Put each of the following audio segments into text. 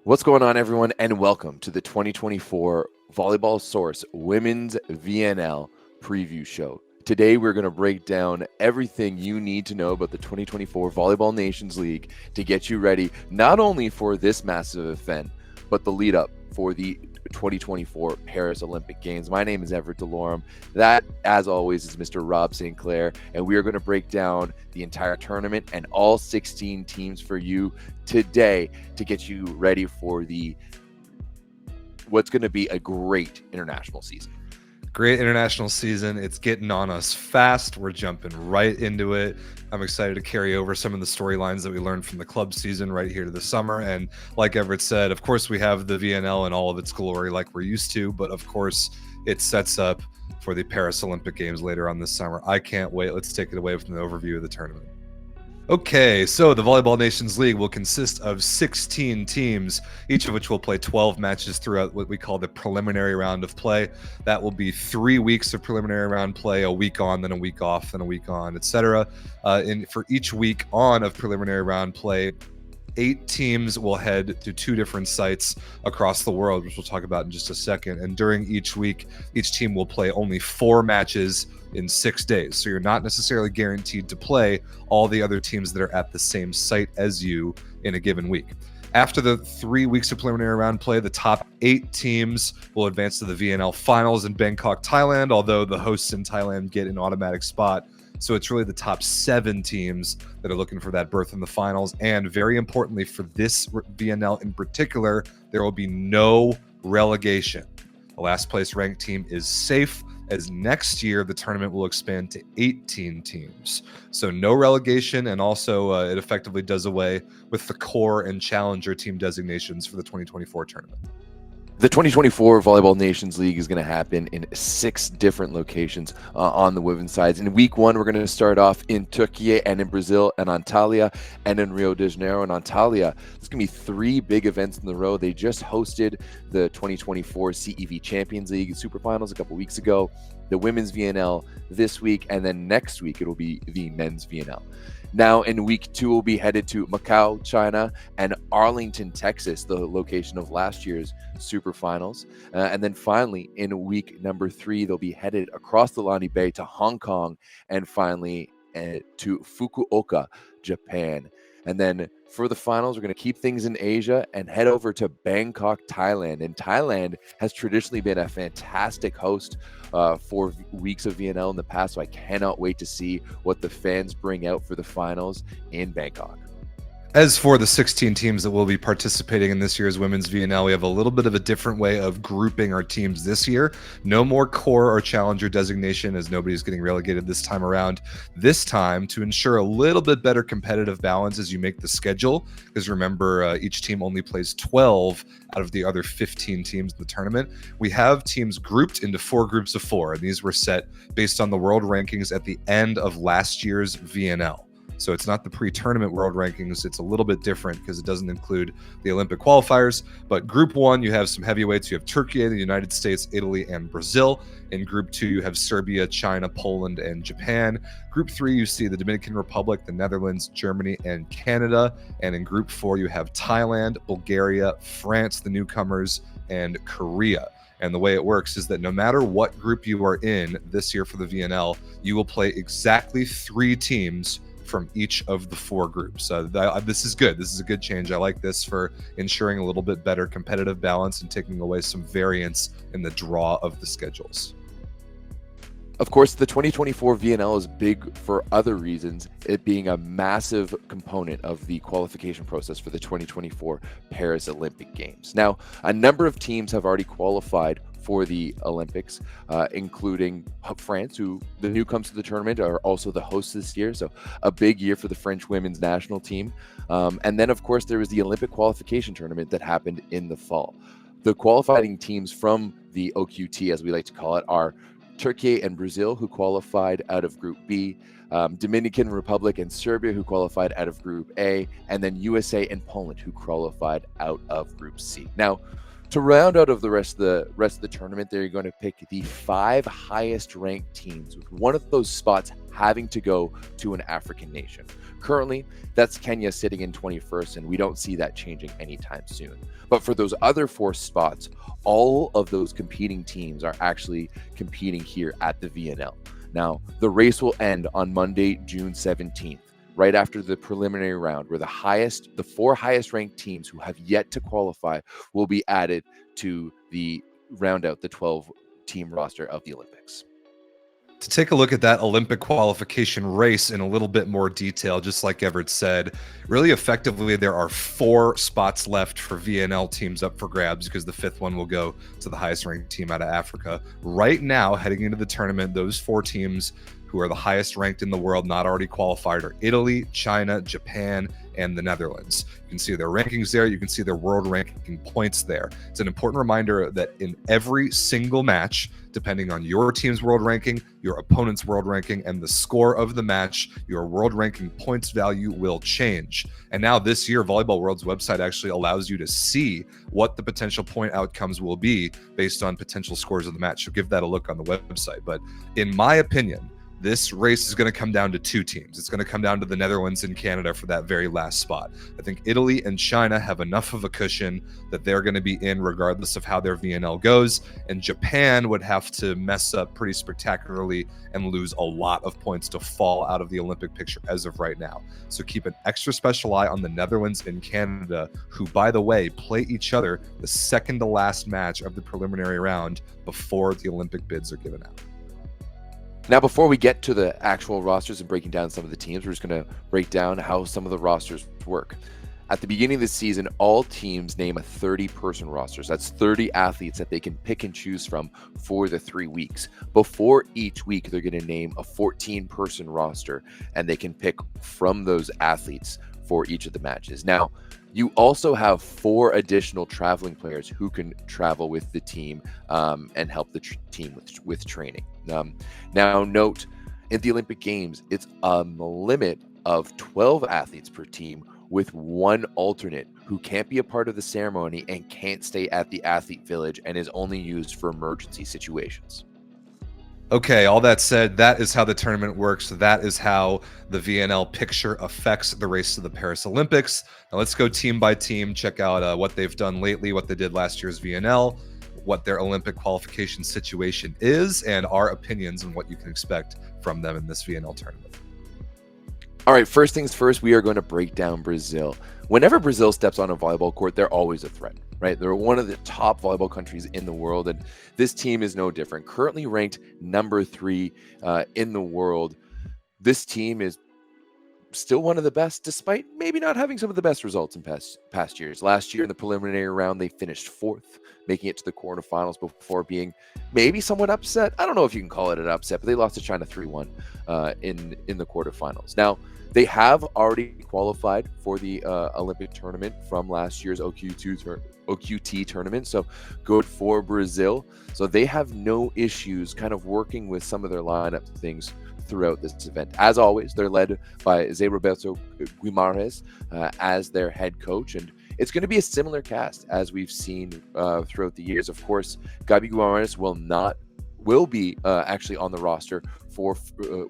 What's going on, everyone, and welcome to the 2024 Volleyball Source Women's VNL Preview Show. Today, we're going to break down everything you need to know about the 2024 Volleyball Nations League to get you ready not only for this massive event, but the lead up for the 2024 Paris Olympic Games. My name is Everett Delorme. That, as always, is Mr. Rob St. Clair, and we are going to break down the entire tournament and all 16 teams for you today to get you ready for what's going to be a great international season. Great international season. It's getting on us fast. We're jumping right into it. I'm excited to carry over some of the storylines that we learned from the club season right here to the summer. And like Everett said, of course, we have the VNL in all of its glory like we're used to, but of course, it sets up for the Paris Olympic Games later on this summer. I can't wait. Let's take it away from the overview of the tournament. Okay, so the Volleyball Nations League will consist of 16 teams, each of which will play 12 matches throughout what we call the preliminary round of play. That will be 3 weeks of preliminary round play, a week on, then a week off, then a week on, etc. And for each week on of preliminary round play, 8 teams will head to 2 different sites across the world, which we'll talk about in just a second. And during each week, each team will play only 4 matches in 6 days. So you're not necessarily guaranteed to play all the other teams that are at the same site as you in a given week. After the 3 weeks of preliminary round play, the top 8 teams will advance to the VNL finals in Bangkok, Thailand, although the hosts in Thailand get an automatic spot. So it's really the top 7 teams that are looking for that berth in the finals. And very importantly for this VNL in particular, there will be no relegation. The last place ranked team is safe, as next year the tournament will expand to 18 teams. So no relegation, and also it effectively does away with the core and challenger team designations for the 2024 tournament. The 2024 Volleyball Nations League is going to happen in 6 different locations on the women's sides. In week 1, we're going to start off in Turkey and in Brazil and Antalya and in Rio de Janeiro and Antalya. There's going to be 3 big events in the row. They just hosted the 2024 CEV Champions League Super Finals a couple weeks ago, the Women's VNL this week, and then next week it will be the Men's VNL. Now in week 2, we'll be headed to Macau, China, and Arlington, Texas, the location of last year's Super Finals. And then finally, in week number 3, they'll be headed across the Lani Bay to Hong Kong, and finally to Fukuoka, Japan. And then for the finals, we're going to keep things in Asia and head over to Bangkok, Thailand. And Thailand has traditionally been a fantastic host for weeks of VNL in the past, so I cannot wait to see what the fans bring out for the finals in Bangkok. As for the 16 teams that will be participating in this year's Women's VNL, we have a little bit of a different way of grouping our teams this year. No more core or challenger designation, as nobody's getting relegated this time around. This time, to ensure a little bit better competitive balance as you make the schedule, because remember, each team only plays 12 out of the other 15 teams in the tournament. We have teams grouped into 4 groups of 4, and these were set based on the world rankings at the end of last year's VNL. So it's not the pre-tournament world rankings. It's a little bit different because it doesn't include the Olympic qualifiers. But Group 1, you have some heavyweights. You have Turkey, the United States, Italy, and Brazil. In Group 2, you have Serbia, China, Poland, and Japan. Group 3, you see the Dominican Republic, the Netherlands, Germany, and Canada. And in Group 4, you have Thailand, Bulgaria, France, the newcomers, and Korea. And the way it works is that no matter what group you are in this year for the VNL, you will play exactly 3 teams from each of the 4 groups. This is good. This is a good change. I like this for ensuring a little bit better competitive balance and taking away some variance in the draw of the schedules. Of course, the 2024 VNL is big for other reasons, it being a massive component of the qualification process for the 2024 Paris Olympic Games. Now, a number of teams have already qualified for the Olympics, including France, who the newcomers to the tournament are also the hosts this year. So a big year for the French women's national team. And then, of course, there was the Olympic qualification tournament that happened in the fall. The qualifying teams from the OQT, as we like to call it, are Turkey and Brazil, who qualified out of Group B, Dominican Republic and Serbia, who qualified out of Group A, and then USA and Poland, who qualified out of Group C. Now, to round out of the rest of the tournament, they're going to pick the 5 highest ranked teams, with one of those spots having to go to an African nation. Currently, that's Kenya sitting in 21st, and we don't see that changing anytime soon. But for those other 4 spots, all of those competing teams are actually competing here at the VNL. Now, the race will end on Monday, June 17th, right after the preliminary round, where the 4 highest ranked teams who have yet to qualify will be added to the round out the 12 team roster of the Olympics. To take a look at that Olympic qualification race in a little bit more detail, just like Everett said, really effectively, there are 4 spots left for VNL teams up for grabs because the 5th one will go to the highest ranked team out of Africa. Right now, heading into the tournament, those 4 teams who are the highest ranked in the world, not already qualified, are Italy, China, Japan, and the Netherlands. You can see their rankings there. You can see their world ranking points there. It's an important reminder that in every single match, depending on your team's world ranking, your opponent's world ranking, and the score of the match, your world ranking points value will change. And now this year, Volleyball World's website actually allows you to see what the potential point outcomes will be based on potential scores of the match. So give that a look on the website. But in my opinion, this race is going to come down to 2 teams. It's going to come down to the Netherlands and Canada for that very last spot. I think Italy and China have enough of a cushion that they're going to be in regardless of how their VNL goes. And Japan would have to mess up pretty spectacularly and lose a lot of points to fall out of the Olympic picture as of right now. So keep an extra special eye on the Netherlands and Canada, who, by the way, play each other the second to last match of the preliminary round before the Olympic bids are given out. Now, before we get to the actual rosters and breaking down some of the teams, we're just going to break down how some of the rosters work. At the beginning of the season, all teams name a 30-person roster. So that's 30 athletes that they can pick and choose from for the 3 weeks. Before each week, they're going to name a 14-person roster, and they can pick from those athletes for each of the matches. Now, you also have 4 additional traveling players who can travel with the team and help the team with training. Now, note, in the Olympic Games, it's a limit of 12 athletes per team with 1 alternate who can't be a part of the ceremony and can't stay at the athlete village and is only used for emergency situations. Okay, all that said, that is how the tournament works. That is how the VNL picture affects the race to the Paris Olympics. Now let's go team by team, check out what they've done lately, what they did last year's VNL, what their Olympic qualification situation is, and our opinions on what you can expect from them in this VNL tournament. All right, first things first, we are going to break down Brazil. Whenever Brazil steps on a volleyball court, they're always a threat, right? They're one of the top volleyball countries in the world, and this team is no different. Currently ranked number 3 in the world, this team is still one of the best, despite maybe not having some of the best results in past years. Last year in the preliminary round, they finished 4th, making it to the quarterfinals before being maybe somewhat upset. I don't know if you can call it an upset, but they lost to China 3-1 in the quarterfinals. Now, they have already qualified for the Olympic tournament from last year's OQT tournament, so good for Brazil. So they have no issues kind of working with some of their lineup things throughout this event. As always, they're led by Zé Roberto Guimarães as their head coach, and it's going to be a similar cast as we've seen throughout the years. Of course, Gabi Guimarães will be actually on the roster for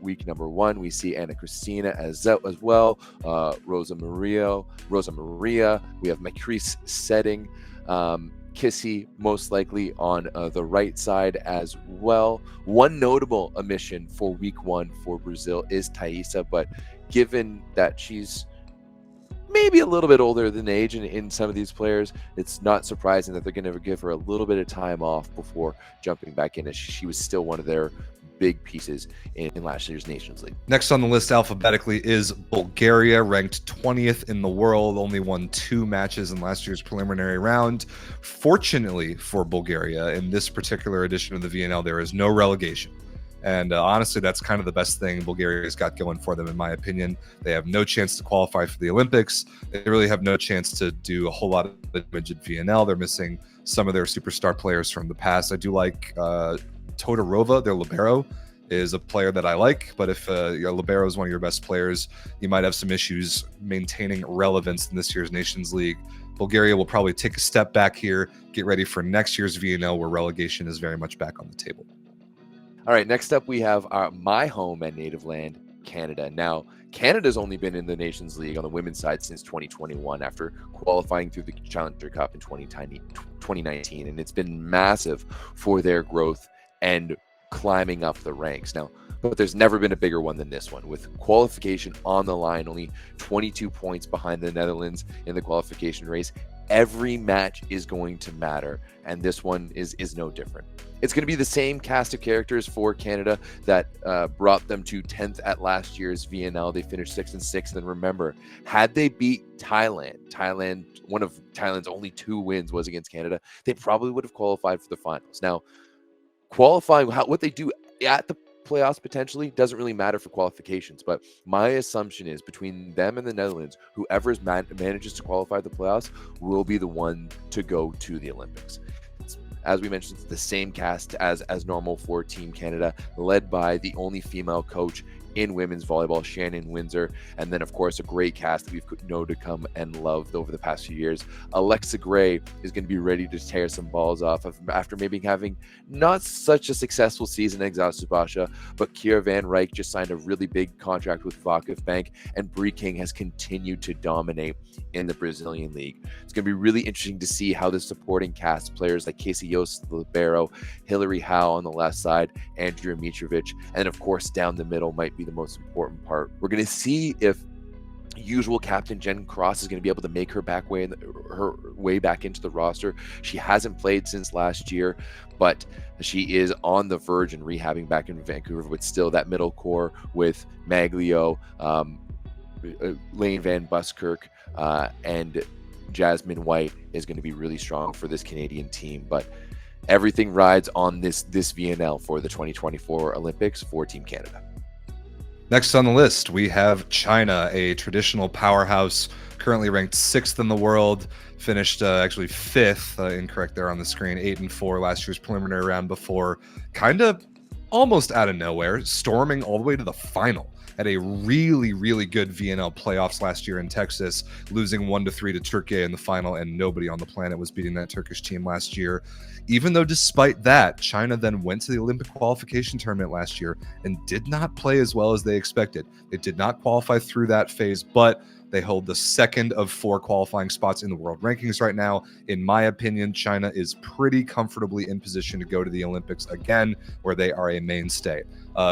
week number 1. We see Ana Cristina as well, Rosa Maria. We have Macris Setting, Kissy most likely on the right side as well. One notable omission for week 1 for Brazil is Thaisa, but given that she's maybe a little bit older than age in some of these players, it's not surprising that they're going to give her a little bit of time off before jumping back in, as she was still one of their big pieces in last year's Nations League. Next on the list alphabetically is Bulgaria, ranked 20th in the world, only won 2 matches in last year's preliminary round. Fortunately for Bulgaria, in this particular edition of the VNL, there is no relegation. And honestly, that's kind of the best thing Bulgaria's got going for them, in my opinion. They have no chance to qualify for the Olympics. They really have no chance to do a whole lot of damage at VNL. They're missing some of their superstar players from the past. I do like Todorova, their libero, is a player that I like. But if your libero is one of your best players, you might have some issues maintaining relevance in this year's Nations League. Bulgaria will probably take a step back here, get ready for next year's VNL, where relegation is very much back on the table. All right, next up we have my home and native land, Canada. Now, Canada's only been in the Nations League on the women's side since 2021 after qualifying through the Challenger Cup in 2019, and it's been massive for their growth and climbing up the ranks. Now, but there's never been a bigger one than this one, with qualification on the line, only 22 points behind the Netherlands in the qualification race. Every match is going to matter, and this one is no different. It's going to be the same cast of characters for Canada that brought them to 10th at last year's VNL. They finished 6th and 6th. And remember, had they beat Thailand, one of Thailand's only 2 wins was against Canada, they probably would have qualified for the finals. Now, qualifying, what they do at the playoffs potentially doesn't really matter for qualifications, but my assumption is between them and the Netherlands, whoever manages to qualify the playoffs will be the one to go to the Olympics. As we mentioned, it's the same cast as normal for Team Canada, led by the only female coach in women's volleyball, Shannon Windsor, and then of course a great cast that we've known to come and loved over the past few years. Alexa Gray is going to be ready to tear some balls off after maybe having not such a successful season at Exhausted, but Kiera Van Rijk just signed a really big contract with Vakif Bank, and Brie King has continued to dominate in the Brazilian league. It's going to be really interesting to see how the supporting cast players like Casey Yost, the libero, Hillary Howe on the left side, Andrea Mitrovic, and of course down the middle might be the most important part. We're going to see if usual captain Jen Cross is going to be able to make her way back into the roster. She hasn't played since last year, but she is on the verge and rehabbing back in Vancouver, with still that middle core with Maglio, Lane Van Buskirk, and Jasmine White is going to be really strong for this Canadian team. But everything rides on this VNL for the 2024 Olympics for Team Canada. Next on the list, we have China, a traditional powerhouse, currently ranked 6th in the world, finished actually 5th, incorrect there on the screen, 8-4 last year's preliminary round before kind of almost out of nowhere, storming all the way to the final at a really, really good VNL playoffs last year in Texas, losing 1-3 to Turkey in the final, and nobody on the planet was beating that Turkish team last year. Even though despite that, China then went to the Olympic qualification tournament last year and did not play as well as they expected. They did not qualify through that phase, but they hold the 2nd of 4 qualifying spots in the world rankings right now. In my opinion, China is pretty comfortably in position to go to the Olympics again, where they are a mainstay.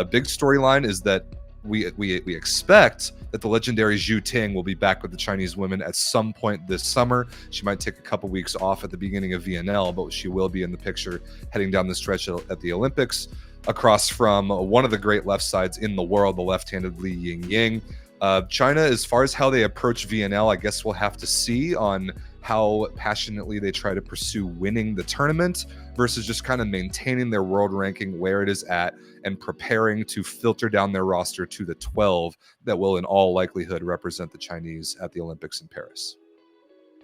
Big storyline is that we expect that the legendary Zhu Ting will be back with the Chinese women at some point this summer. She might take a couple weeks off at the beginning of VNL, but she will be in the picture heading down the stretch at the Olympics, across from one of the great left sides in the world, the left-handed Li Yingying. China, as far as how they approach VNL, I guess we'll have to see on how passionately they try to pursue winning the tournament versus just kind of maintaining their world ranking where it is at and preparing to filter down their roster to the 12 that will in all likelihood represent the Chinese at the Olympics in Paris.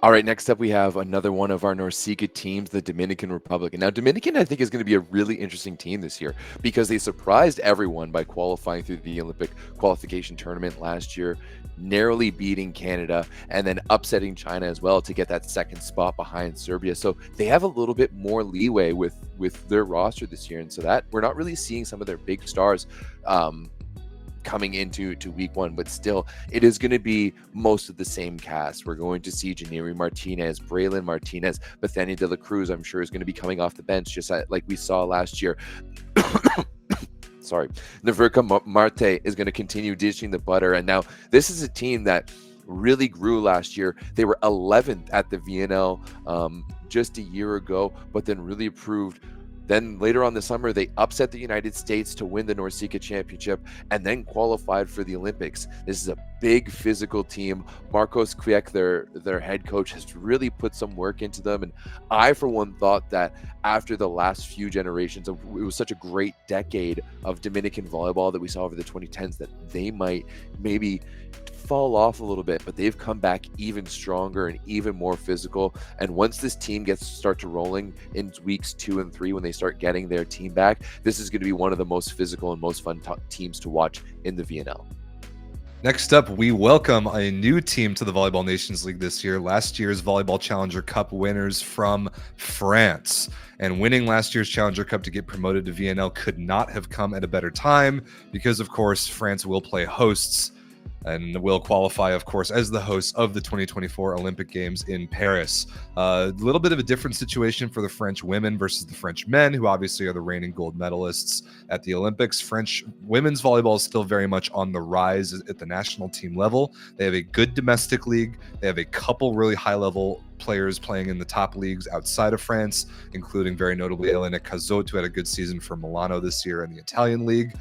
All right, next up we have another one of our NORCECA teams, the Dominican Republic. And now Dominican, I think, is going to be a really interesting team this year because they surprised everyone by qualifying through the Olympic qualification tournament last year, narrowly beating Canada and then upsetting China as well to get that 2nd spot behind Serbia. So they have a little bit more leeway with their roster this year. And so that we're not really seeing some of their big stars coming into week 1, but still it is going to be most of the same cast. We're going to see Janiri Martinez, Braylon Martinez, Bethania de la Cruz, I'm sure is going to be coming off the bench just like we saw last year. Sorry. Navirka Marte is going to continue dishing the butter. And now this is a team that really grew last year. They were 11th at the VNL just a year ago, but then really improved. Then later on this summer, they upset the United States to win the NORCECA championship and then qualified for the Olympics. This is a big physical team. Marcos Kwiek, their head coach, has really put some work into them. And I, for one, thought that after the last few generations, it was such a great decade of Dominican volleyball that we saw over the 2010s that they might maybe fall off a little bit, but they've come back even stronger and even more physical. And once this team start to rolling in weeks 2 and 3, when they start getting their team back, this is going to be one of the most physical and most fun teams to watch in the VNL. Next up, we welcome a new team to the Volleyball Nations League this year. Last year's Volleyball Challenger Cup winners from France. And winning last year's Challenger Cup to get promoted to VNL could not have come at a better time because, of course, France will play hosts and will qualify, of course, as the host of the 2024 Olympic Games in Paris. A little bit of a different situation for the French women versus the French men, who obviously are the reigning gold medalists at the Olympics. French women's volleyball is still very much on the rise at the national team level. They have a good domestic league. They have a couple really high-level players playing in the top leagues outside of France, including very notably Elena Cazot, who had a good season for Milano this year in the Italian league.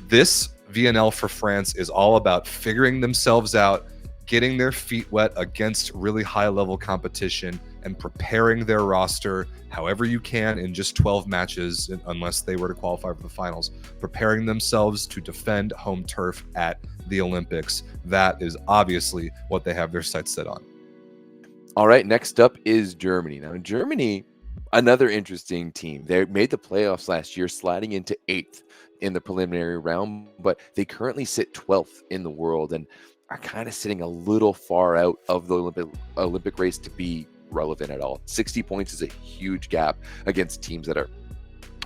This VNL for France is all about figuring themselves out, getting their feet wet against really high-level competition, and preparing their roster however you can in just 12 matches, unless they were to qualify for the finals, preparing themselves to defend home turf at the Olympics. That is obviously what they have their sights set on. All right, next up is Germany. Now, Germany, another interesting team. They made the playoffs last year, sliding into 8th in the preliminary round, but they currently sit 12th in the world and are kind of sitting a little far out of the Olympic race to be relevant at all. 60 points is a huge gap against teams that are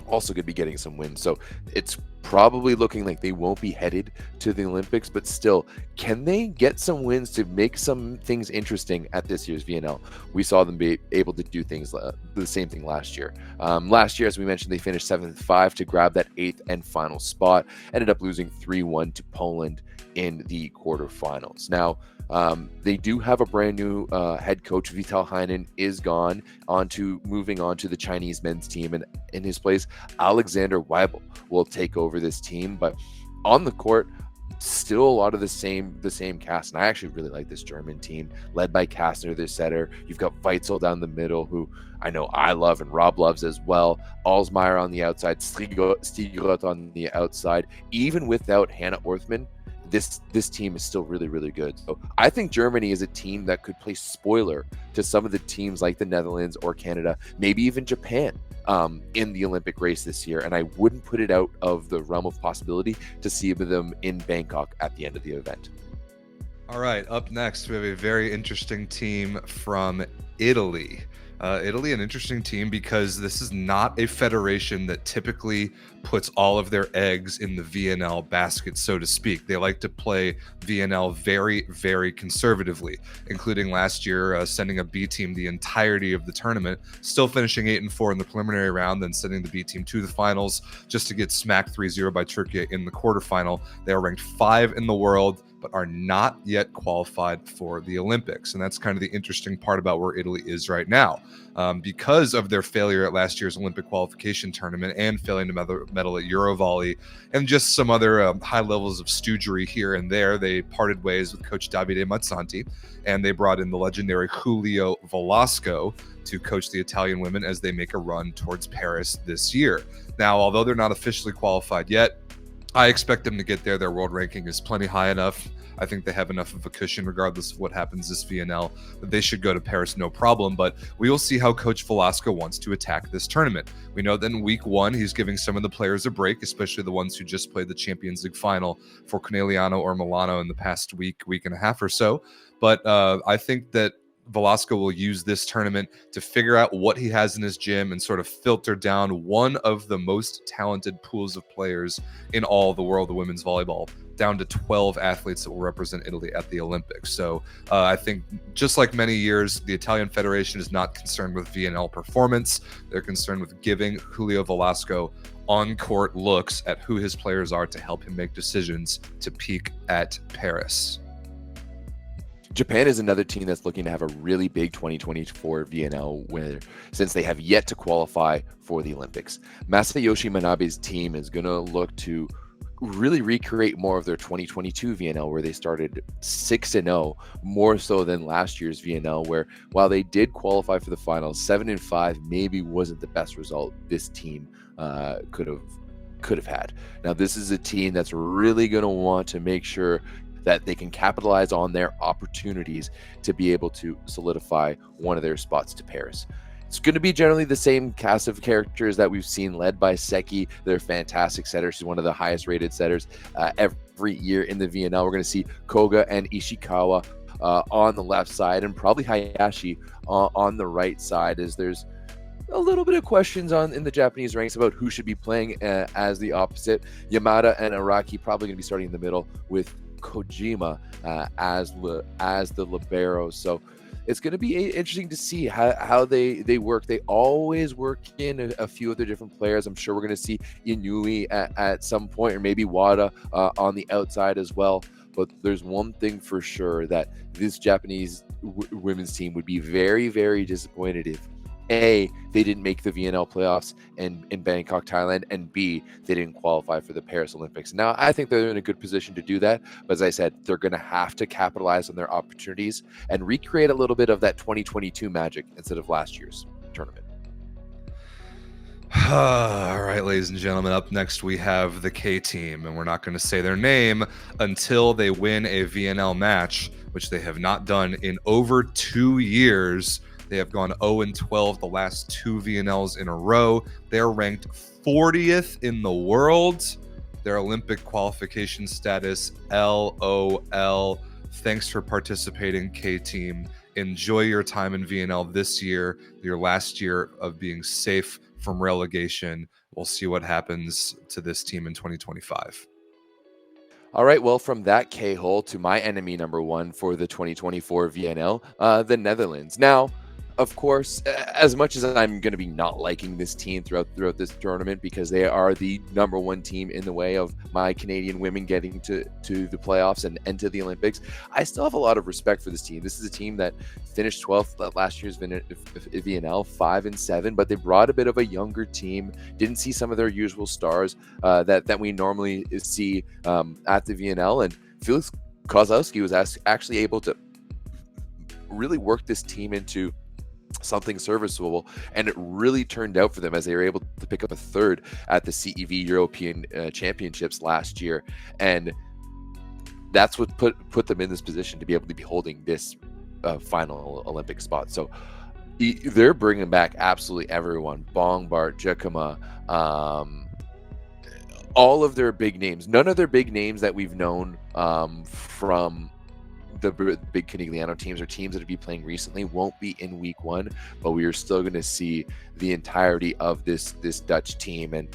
also going to be getting some wins. So it's probably looking like they won't be headed to the Olympics, but still, can they get some wins to make some things interesting at this year's VNL? We saw them be able to do things the same thing last year. Last year, as we mentioned, they finished 7th-5 to grab that 8th and final spot, ended up losing 3-1 to Poland in the quarterfinals. Now, they do have a brand new head coach. Vital Heinen is moving on to the Chinese men's team, and in his place, Alexander Weibel will take over this team. But on the court, still a lot of the same cast. And I actually really like this German team, led by Kastner, their setter. You've got Weitzel down the middle, who I know I love and Rob loves as well. Alsmeyer on the outside, Stigrot on the outside. Even without Hannah Orthman, this team is still really, really good. So I think Germany is a team that could play spoiler to some of the teams like the Netherlands or Canada, maybe even Japan, in the Olympic race this year. And I wouldn't put it out of the realm of possibility to see them in Bangkok at the end of the event. All right, up next, we have a very interesting team from Italy. Italy, an interesting team because this is not a federation that typically puts all of their eggs in the VNL basket, so to speak. They like to play VNL very, very conservatively, including last year sending a B team the entirety of the tournament, still finishing 8-4 in the preliminary round, then sending the B team to the finals just to get smacked 3-0 by Turkey in the quarterfinal. They are ranked 5 in the world, but are not yet qualified for the Olympics. And that's kind of the interesting part about where Italy is right now. Because of their failure at last year's Olympic qualification tournament and failing to medal at Eurovolley and just some other high levels of stoogery here and there, they parted ways with coach Davide Mazzanti, and they brought in the legendary Julio Velasco to coach the Italian women as they make a run towards Paris this year. Now, although they're not officially qualified yet, I expect them to get there. Their world ranking is plenty high enough. I think they have enough of a cushion, regardless of what happens this VNL, that they should go to Paris no problem. But we will see how Coach Velasco wants to attack this tournament. We know that in week 1, he's giving some of the players a break, especially the ones who just played the Champions League final for Conegliano or Milano in the past week and a half or so. But I think that Velasco will use this tournament to figure out what he has in his gym and sort of filter down one of the most talented pools of players in all the world of women's volleyball down to 12 athletes that will represent Italy at the Olympics. So I think just like many years, the Italian Federation is not concerned with VNL performance. They're concerned with giving Julio Velasco on-court looks at who his players are to help him make decisions to peak at Paris. Japan is another team that's looking to have a really big 2024 VNL winner, since they have yet to qualify for the Olympics. Masayoshi Manabe's team is going to look to really recreate more of their 2022 VNL, where they started 6-0, more so than last year's VNL, where while they did qualify for the finals, 7-5 maybe wasn't the best result this team could have had. Now, this is a team that's really going to want to make sure that they can capitalize on their opportunities to be able to solidify one of their spots to Paris. It's going to be generally the same cast of characters that we've seen, led by Seki. They're fantastic setters. She's one of the highest rated setters. every year in the VNL. We're going to see Koga and Ishikawa on the left side, and probably Hayashi on the right side, as there's a little bit of questions in the Japanese ranks about who should be playing as the opposite. Yamada and Araki probably going to be starting in the middle, with Kojima as the libero. So it's going to be interesting to see how they work. They always work in a few of the different players. I'm sure we're going to see Inui at some point, or maybe Wada on the outside as well. But there's one thing for sure, that this Japanese women's team would be very, very disappointed if A, they didn't make the VNL playoffs in Bangkok, Thailand, and B, they didn't qualify for the Paris Olympics. Now, I think they're in a good position to do that, but as I said, they're going to have to capitalize on their opportunities and recreate a little bit of that 2022 magic instead of last year's tournament. All right, ladies and gentlemen, up next we have the K team, and we're not going to say their name until they win a VNL match, which they have not done in over 2 years. They have gone 0-12 the last 2 VNLs in a row. They're ranked 40th in the world. Their Olympic qualification status, LOL. Thanks for participating, K-Team. Enjoy your time in VNL this year, your last year of being safe from relegation. We'll see what happens to this team in 2025. All right, well, from that K-hole to my enemy number one for the 2024 VNL, the Netherlands. Now, of course, as much as I'm going to be not liking this team throughout this tournament, because they are the number one team in the way of my Canadian women getting to the playoffs and to the Olympics, I still have a lot of respect for this team. This is a team that finished 12th at last year's VNL, 5-7, but they brought a bit of a younger team, didn't see some of their usual stars that we normally see at the VNL, and Felix Kozlowski was actually able to really work this team into something serviceable, and it really turned out for them, as they were able to pick up a third at the CEV European Championships last year, and that's what put them in this position to be able to be holding this final Olympic spot. So they're bringing back absolutely everyone: Bong, Bart, Jakama, all of their big names. None of their big names that we've known from the big Canigliano teams, or teams that will be playing recently, won't be in week one, but we are still going to see the entirety of this Dutch team. And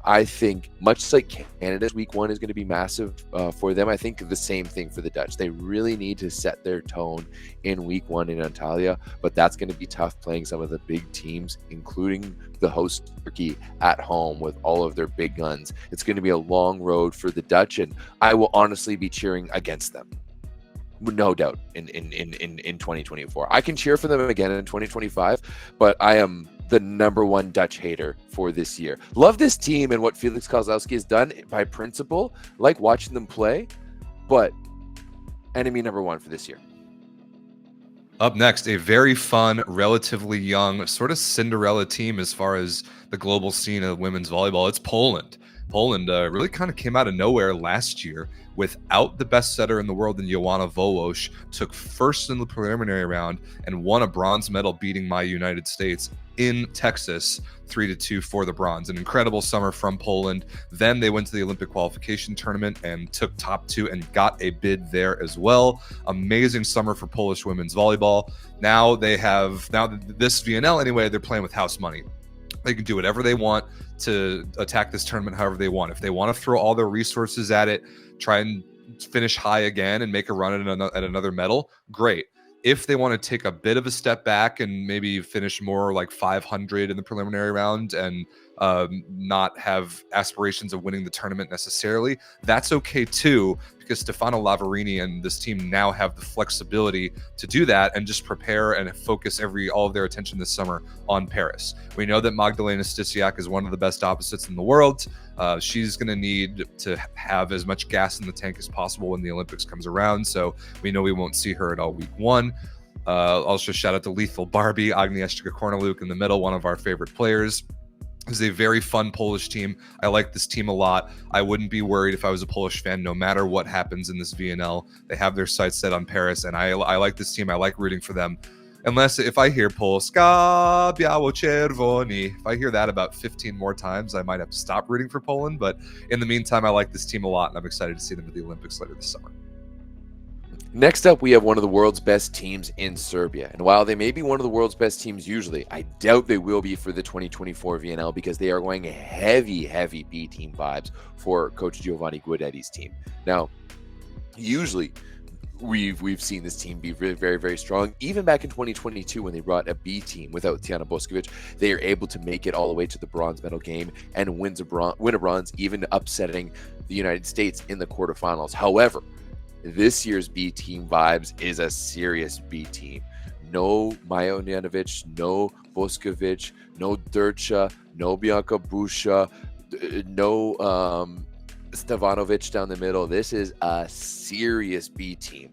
I think, much like Canada's week one is going to be massive for them, I think the same thing for the Dutch. They really need to set their tone in week one in Antalya, but that's going to be tough, playing some of the big teams, including the host Turkey at home with all of their big guns. It's going to be a long road for the Dutch, and I will honestly be cheering against them, no doubt, in 2024. I can cheer for them again in 2025, but I am the number one Dutch hater for this year. Love this team and what Felix Kozlowski has done by principle, like watching them play, but enemy number one for this year. Up next, a very fun, relatively young, sort of Cinderella team as far as the global scene of women's volleyball. It's Poland. Poland really kind of came out of nowhere last year without the best setter in the world in Joanna Wołosz, took first in the preliminary round and won a bronze medal, beating my United States in Texas 3-2 for the bronze. An incredible summer from Poland. Then they went to the Olympic qualification tournament and took top 2 and got a bid there as well. Amazing summer for Polish women's volleyball. Now this VNL anyway, they're playing with house money. They can do whatever they want to attack this tournament however they want. If they want to throw all their resources at it, try and finish high again and make a run at another medal, great. If they want to take a bit of a step back and maybe finish more like 500 in the preliminary round and not have aspirations of winning the tournament necessarily, that's okay too, because Stefano Lavarini and this team now have the flexibility to do that and just prepare and focus all of their attention this summer on Paris. We know that Magdalena Stysiak is one of the best opposites in the world. She's going to need to have as much gas in the tank as possible when the Olympics comes around, so we know we won't see her at all week one. Also, shout out to Lethal Barbie, Agnieszka Korneluk in the middle, one of our favorite players. It's a very fun Polish team. I like this team a lot. I wouldn't be worried if I was a Polish fan, no matter what happens in this VNL. They have their sights set on Paris, and I like this team. I like rooting for them. Unless if I hear Polska, biało, czerwoni, if I hear that about 15 more times, I might have to stop rooting for Poland. But in the meantime, I like this team a lot, and I'm excited to see them at the Olympics later this summer. Next up, we have one of the world's best teams in Serbia. And while they may be one of the world's best teams usually, I doubt they will be for the 2024 VNL because they are going heavy B team vibes for Coach Giovanni Guidetti's team. Now, usually we've seen this team be very strong. Even back in 2022 when they brought a B team without Tijana Boskovic, they are able to make it all the way to the bronze medal game and win a bronze, even upsetting the United States in the quarterfinals. However, this year's B team vibes is a serious B team. No Maja Ognjanovic, no Boskovic, no Dercha, no Bianca Busha, no Stevanovic down the middle. This is a serious B team.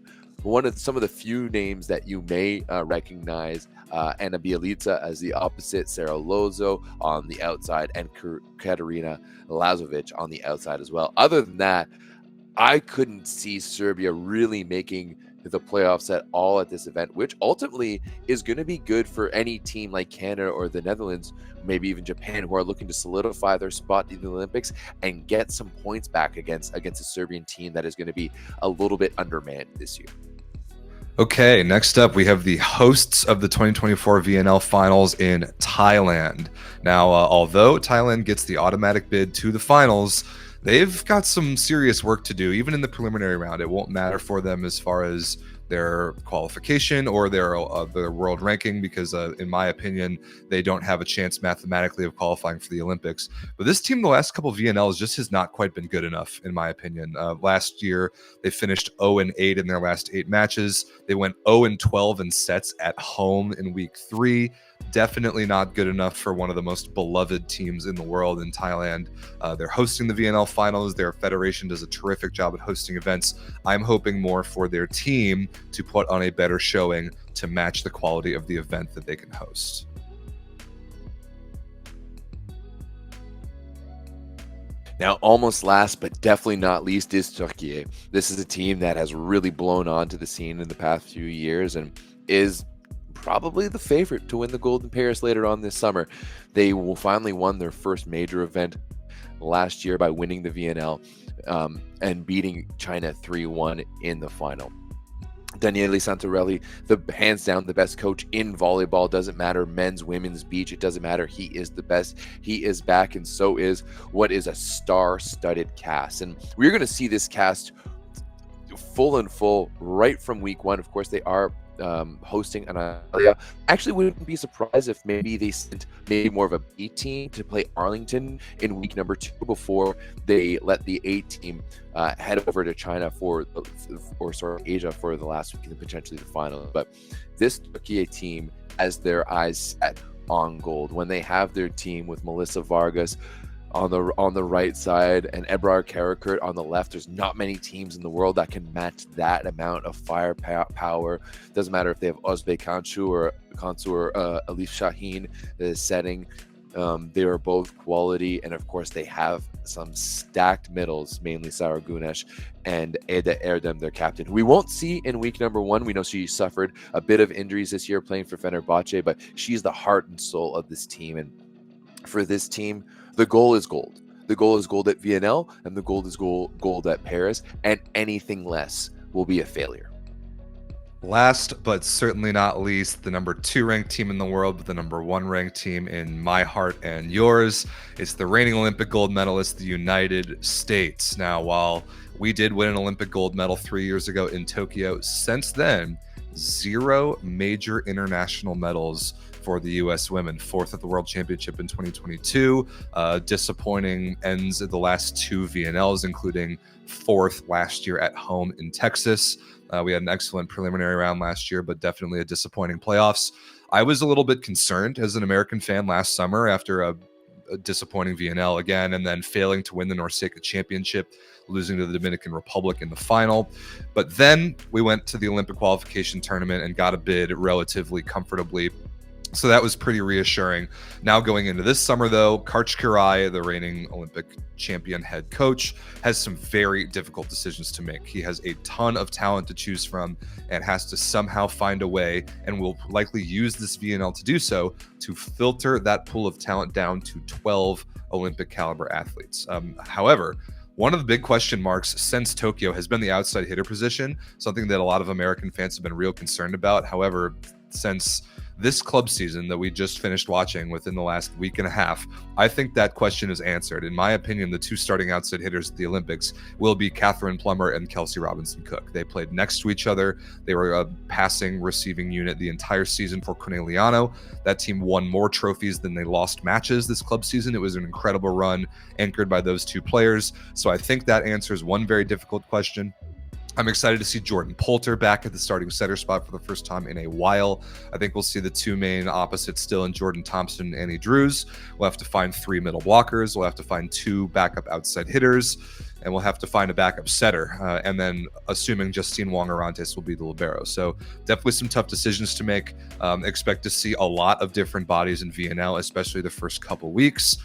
Some of the few names that you may recognize, Anna Bielica as the opposite, Sarah Lozo on the outside, and Katarina Lazovic on the outside as well. Other than that, I couldn't see Serbia really making the playoffs at all at this event, which ultimately is going to be good for any team like Canada or the Netherlands, maybe even Japan, who are looking to solidify their spot in the Olympics and get some points back against a Serbian team that is going to be a little bit undermanned this year. Okay, next up, we have the hosts of the 2024 VNL Finals in Thailand. Now, although Thailand gets the automatic bid to the finals, they've got some serious work to do, even in the preliminary round. It won't matter for them as far as their qualification or their world ranking, because in my opinion, they don't have a chance mathematically of qualifying for the Olympics. But this team, the last couple of VNLs, just has not quite been good enough, in my opinion. Last year, they finished 0-8 in their last 8 matches. They went 0-12 in sets at home in week 3. Definitely not good enough for one of the most beloved teams in the world in Thailand. They're hosting the VNL finals. Their federation does a terrific job at hosting events. I'm hoping more for their team to put on a better showing to match the quality of the event that they can host. Now, almost last but definitely not least is Turkey. This is a team that has really blown onto the scene in the past few years and is probably the favorite to win the gold in Paris later on this summer. They will finally won their first major event last year by winning the VNL and beating China 3-1 in the final. Daniele Santarelli, hands down the best coach in volleyball. Doesn't matter men's, women's, beach. It doesn't matter. He is the best. He is back, and so is what is a star-studded cast. And we're going to see this cast full right from week 1. Of course, they are hosting Antalya. Actually, wouldn't be surprised if maybe they sent maybe more of a B team to play Arlington in week number 2 before they let the A team head over to China Asia for the last week and potentially the final. But this Turkey team has their eyes set on gold when they have their team with Melissa Vargas on the right side and Ebrar Karakurt on the left. There's not many teams in the world that can match that amount of firepower. Doesn't matter if they have Özbek Kansu or Elif Şahin setting. They are both quality, and of course they have some stacked middles, mainly Sarah Güneş and Eda Erdem, their captain, who we won't see in week number 1. We know she suffered a bit of injuries this year playing for Fenerbahce, but she's the heart and soul of this team. And for this team, the goal is gold. The goal is gold at VNL, and the goal is gold at Paris, and anything less will be a failure. Last but certainly not least, the number 2 ranked team in the world, but the number 1 ranked team in my heart and yours. It's the reigning Olympic gold medalist, the United States. Now, while we did win an Olympic gold medal 3 years ago in Tokyo, since then, 0 major international medals for the U.S. women. 4th at the World Championship in 2022. Disappointing ends at the last 2 VNLs, including 4th last year at home in Texas. We had an excellent preliminary round last year, but definitely a disappointing playoffs. I was a little bit concerned as an American fan last summer after a disappointing VNL again, and then failing to win the NORCECA Championship, losing to the Dominican Republic in the final. But then we went to the Olympic qualification tournament and got a bid relatively comfortably So that was pretty reassuring. Now going into this summer, though, Karch Kiraly, the reigning Olympic champion head coach, has some very difficult decisions to make. He has a ton of talent to choose from and has to somehow find a way, and will likely use this VNL to do so, to filter that pool of talent down to 12 Olympic caliber athletes. However, one of the big question marks since Tokyo has been the outside hitter position, something that a lot of American fans have been real concerned about. However, since this club season that we just finished watching within the last week and a half, I think that question is answered. In my opinion, the two starting outside hitters at the Olympics will be Catherine Plummer and Kelsey Robinson-Cook. They played next to each other. They were a passing, receiving unit the entire season for Conegliano. That team won more trophies than they lost matches this club season. It was an incredible run anchored by those two players. So I think that answers one very difficult question. I'm excited to see Jordan Poulter back at the starting center spot for the first time in a while. I think we'll see the two main opposites still in Jordan Thompson and Annie Drews. We'll have to find 3 middle blockers. We'll have to find 2 backup outside hitters, and we'll have to find a backup setter. And then assuming Justine Wong-Orantes will be the libero. So definitely some tough decisions to make. Expect to see a lot of different bodies in VNL, especially the first couple weeks.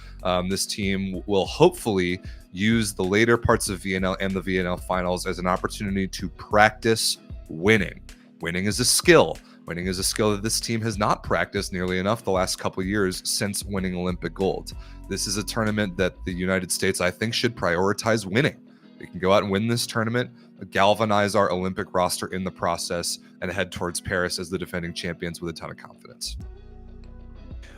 This team will hopefully use the later parts of VNL and the VNL finals as an opportunity to practice winning. Winning is a skill. Winning is a skill that this team has not practiced nearly enough the last couple of years since winning Olympic gold. This is a tournament that the United States, I think, should prioritize winning. We can go out and win this tournament, galvanize our Olympic roster in the process, and head towards Paris as the defending champions with a ton of confidence.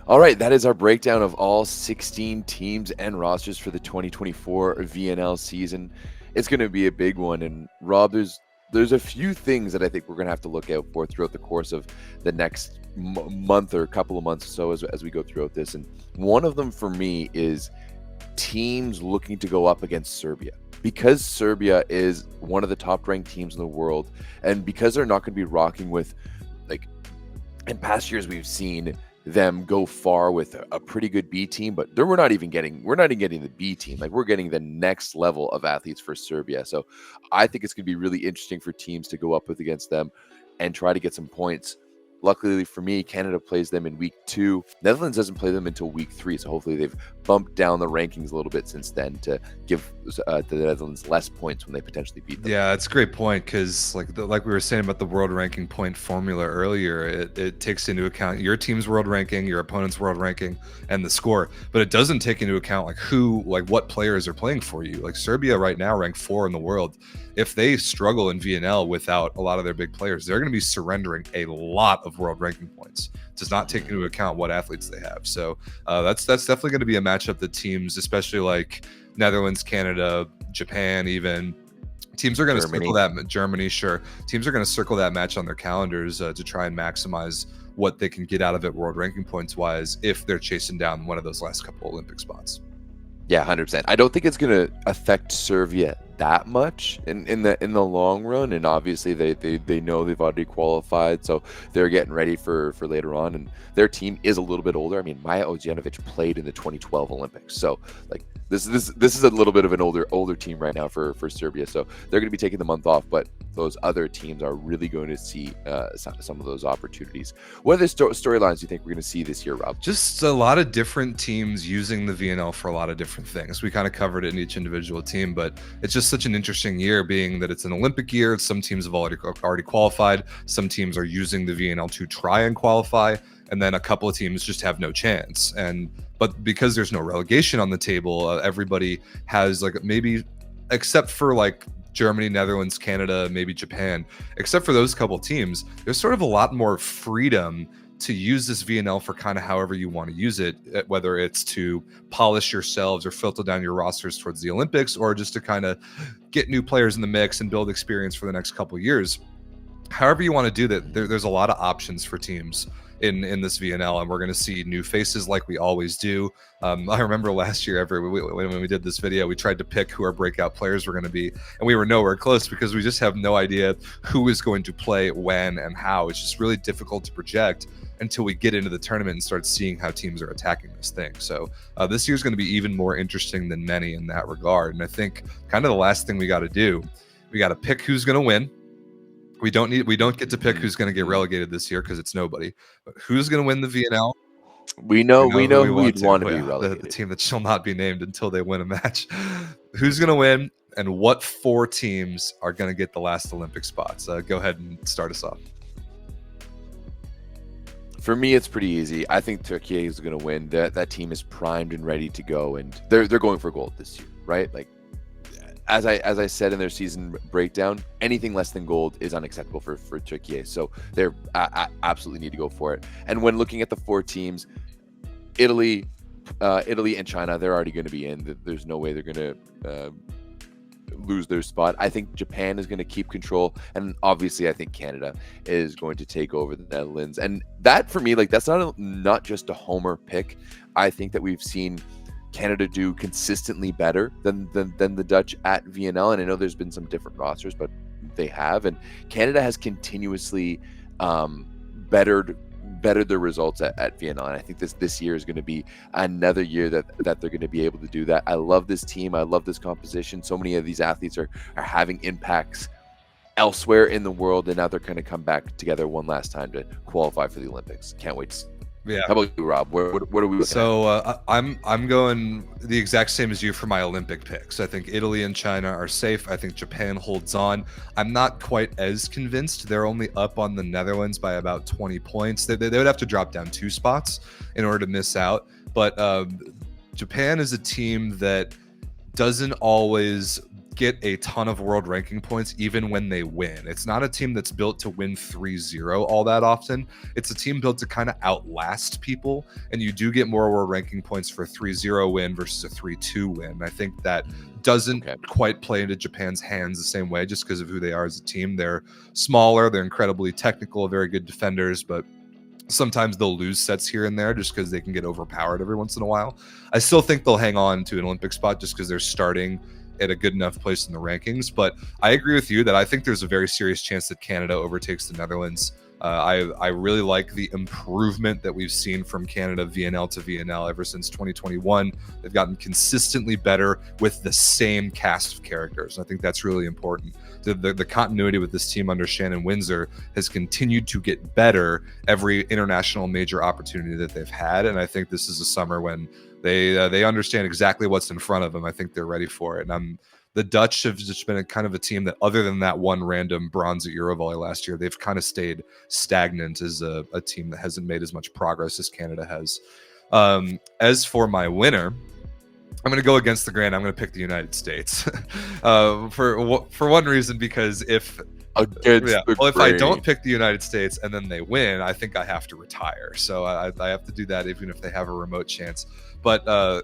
All right, that is our breakdown of all 16 teams and rosters for the 2024 VNL season. It's going to be a big one, and Rob, there's a few things that I think we're going to have to look out for throughout the course of the next month or couple of months or so as we go throughout this. And one of them for me is teams looking to go up against Serbia. Because Serbia is one of the top-ranked teams in the world, and because they're not going to be rocking with, like, in past years we've seen them go far with a pretty good B team, but we're not even getting the B team. Like, we're getting the next level of athletes for Serbia. So I think it's going to be really interesting for teams to go up against them and try to get some points. Luckily for me, Canada plays them in week 2. Netherlands doesn't play them until week 3, so hopefully they've bumped down the rankings a little bit since then to give the Netherlands less points when they potentially beat them. Yeah, that's a great point, because like we were saying about the world ranking point formula earlier, it takes into account your team's world ranking, your opponent's world ranking, and the score, but it doesn't take into account what players are playing for you. Like, Serbia right now ranked 4 in the world. If they struggle in VNL without a lot of their big players, they're going to be surrendering a lot of world ranking points. It does not take into account what athletes they have. So that's definitely going to be a matchup that teams, especially like Netherlands, Canada, Japan, even teams are going to circle that. Germany, sure. Teams are going to circle that match on their calendars to try and maximize what they can get out of it world ranking points wise if they're chasing down one of those last couple Olympic spots. Yeah, 100%. I don't think it's going to affect Serbia that much in the long run, and obviously they know they've already qualified, so they're getting ready for later on, and their team is a little bit older. I mean, Maja Ojanovic played in the 2012 Olympics, so like this is a little bit of an older team right now for Serbia, so they're going to be taking the month off, but those other teams are really going to see some of those opportunities. What other storylines do you think we're going to see this year, Rob? Just a lot of different teams using the VNL for a lot of different things. We kind of covered it in each individual team, but it's just such an interesting year, being that it's an Olympic year. Some teams have already qualified. Some teams are using the VNL to try and qualify, and then a couple of teams just have no chance. But because there's no relegation on the table, everybody has, like, maybe except for like Germany, Netherlands, Canada, maybe Japan, except for those couple teams, there's sort of a lot more freedom to use this VNL for kind of however you want to use it, whether it's to polish yourselves or filter down your rosters towards the Olympics, or just to kind of get new players in the mix and build experience for the next couple of years. However you want to do that, there's a lot of options for teams in this VNL, and we're going to see new faces like we always do. I remember last year, when we did this video, we tried to pick who our breakout players were going to be, and we were nowhere close because we just have no idea who is going to play when and how. It's just really difficult to project until we get into the tournament and start seeing how teams are attacking this thing. So this year's going to be even more interesting than many in that regard. And I think kind of the last thing we got to do, we got to pick who's going to win. We don't get to pick who's going to get relegated this year because it's nobody. But who's going to win the VNL? We know who we who'd want to be the relegated. team that shall not be named until they win a match. Who's going to win, and what 4 teams are going to get the last Olympic spots? Go ahead and start us off. For me, it's pretty easy. I think Turkey is going to win. That team is primed and ready to go, and they're going for gold this year, right? Like, as I said in their season breakdown, anything less than gold is unacceptable for Turkey. So they're absolutely need to go for it. And when looking at the 4 teams, Italy and China, they're already going to be in. There's no way they're going to lose their spot. I think Japan is going to keep control, and obviously I think Canada is going to take over the Netherlands. And that, for me, like, that's not just a homer pick. I think that we've seen Canada do consistently better than the Dutch at VNL, and I know there's been some different rosters, but they have, and Canada has continuously bettered their results at VNL, and I think this year is going to be another year that they're going to be able to do that. I love this team. I love this composition. So many of these athletes are having impacts elsewhere in the world, and now they're going to come back together one last time to qualify for the Olympics. Can't wait to see. Yeah. How about you, Rob? What are we looking at? So I'm going the exact same as you for my Olympic picks. I think Italy and China are safe. I think Japan holds on. I'm not quite as convinced. They're only up on the Netherlands by about 20 points. They would have to drop down 2 spots in order to miss out. But Japan is a team that doesn't always get a ton of world ranking points even when they win. It's not a team that's built to win 3-0 all that often. It's a team built to kind of outlast people, and you do get more world ranking points for a 3-0 win versus a 3-2 win. I think that doesn't quite play into Japan's hands the same way just because of who they are as a team. They're smaller, they're incredibly technical, very good defenders, but sometimes they'll lose sets here and there just because they can get overpowered every once in a while. I still think they'll hang on to an Olympic spot just because they're starting at a good enough place in the rankings. But I agree with you that I think there's a very serious chance that Canada overtakes the Netherlands. I really like the improvement that we've seen from Canada VNL to VNL ever since 2021. They've gotten consistently better with the same cast of characters. I think that's really important. The continuity with this team under Shannon Windsor has continued to get better every international major opportunity that they've had. And I think this is a summer when they understand exactly what's in front of them. I think they're ready for it. And the Dutch have just been a kind of a team that, other than that one random bronze at Eurovolley last year, they've kind of stayed stagnant as a team that hasn't made as much progress as Canada has. As for my winner, I'm going to go against the grain. I'm going to pick the United States for one reason, because if I don't pick the United States and then they win, I think I have to retire. So I have to do that even if they have a remote chance. But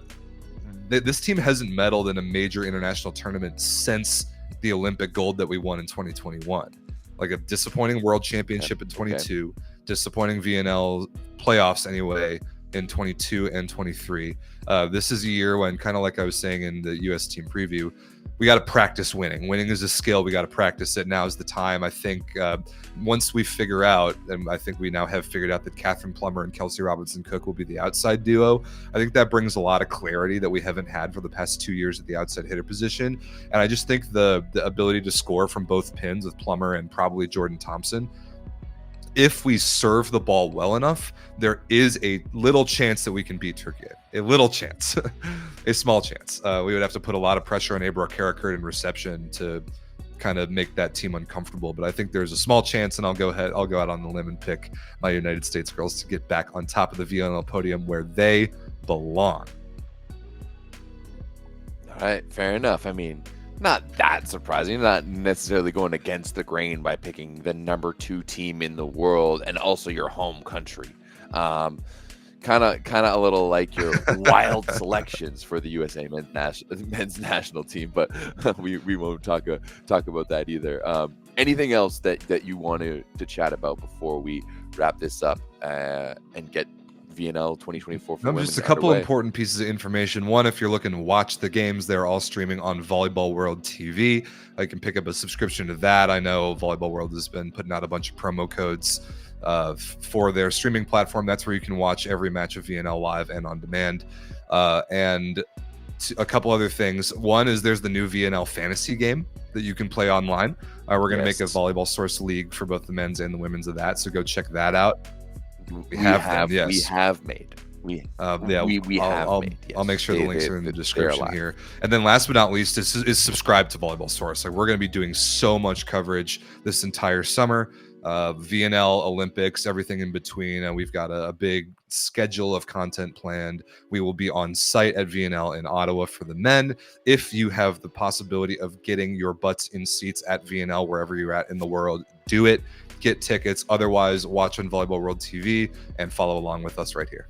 this team hasn't medaled in a major international tournament since the Olympic gold that we won in 2021. Like a disappointing world championship in 22, disappointing VNL playoffs anyway in 22 and 23. This is a year when, kind of like I was saying in the US team preview, we got to practice winning. Winning is a skill. We got to practice it. Now is the time. I think once we figure out, and I think we now have figured out, that Catherine Plummer and Kelsey Robinson-Cook will be the outside duo. I think that brings a lot of clarity that we haven't had for the past 2 years at the outside hitter position. And I just think the ability to score from both pins with Plummer and probably Jordan Thompson, if we serve the ball well enough, there is a little chance that we can beat Turkey. A little chance, a small chance. We would have to put a lot of pressure on Abra Karakurt in reception to kind of make that team uncomfortable. But I think there's a small chance, and I'll go out on the limb and pick my United States girls to get back on top of the VNL podium where they belong. All right, fair enough. I mean, not that surprising. Not necessarily going against the grain by picking the number 2 team in the world and also your home country. Kind of a little like your wild selections for the USA men's national team, but we won't talk about that either. Anything else that you want to chat about before we wrap this up and get VNL 2024 for women? Just a couple important pieces of information. One, if you're looking to watch the games, they're all streaming on Volleyball World TV. I can pick up a subscription to that. I know Volleyball World has been putting out a bunch of promo codes for their streaming platform. That's where you can watch every match of VNL live and on demand. And a couple other things. One is there's the new VNL fantasy game that you can play online. We're going to make a volleyball source league for both the men's and the women's of that. So go check that out. We have made. I'll make sure the links are in the description here. And then last but not least is subscribe to Volleyball Source. Like, we're going to be doing so much coverage this entire summer. VNL, Olympics, everything in between. We've got a big schedule of content planned. We will be on site at VNL in Ottawa for the men. If you have the possibility of getting your butts in seats at VNL wherever you're at in the world, do it. Get tickets. Otherwise, watch on Volleyball World TV and follow along with us right here.